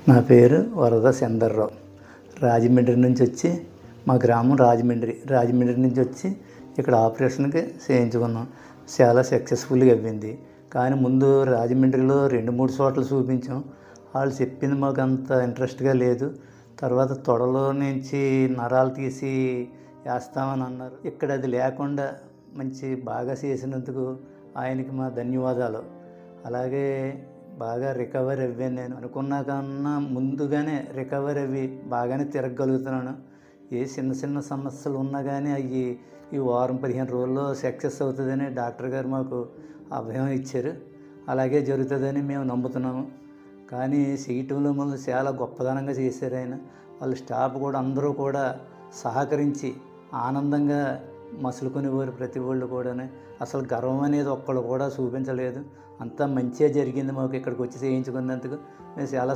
నా పేరు వరద చందర్రావు. రాజమండ్రి నుంచి వచ్చి, మా గ్రామం రాజమండ్రి నుంచి వచ్చి ఇక్కడ ఆపరేషన్కి చేయించుకున్నాం. చాలా సక్సెస్ఫుల్గా అయ్యింది. కానీ ముందు రాజమండ్రిలో 2-3 చోట్ల చూపించాం. వాళ్ళు చెప్పింది మాకు అంత ఇంట్రెస్ట్గా లేదు. తర్వాత తొడలో నుంచి నరాలు తీసి వేస్తామని అన్నారు. ఇక్కడ అది లేకుండా బాగా చేసినందుకు ఆయనకి మా ధన్యవాదాలు. అలాగే బాగా రికవర్ అవ్వాను. నేను అనుకున్నా కన్నా ముందుగానే రికవర్ అవ్వి బాగానే తిరగగలుగుతున్నాను. ఏ చిన్న సమస్యలు ఉన్నా కానీ అవి ఈ వారం 15 రోజుల్లో సక్సెస్ అవుతుందని డాక్టర్ గారు మాకు అభయం ఇచ్చారు. అలాగే జరుగుతుందని మేము నమ్ముతున్నాము. కానీ చేయటంలో ముందు చాలా గొప్పదనంగా చేశారు ఆయన. వాళ్ళ స్టాఫ్ కూడా అందరూ కూడా సహకరించి ఆనందంగా మసులుకునేవారు. ప్రతి వాళ్ళు కూడా అసలు గర్వం అనేది ఒక్కళ్ళు కూడా చూపించలేదు. అంతా మంచిగా జరిగింది. మాకు ఇక్కడికి వచ్చి చేయించుకున్నందుకు మేము చాలా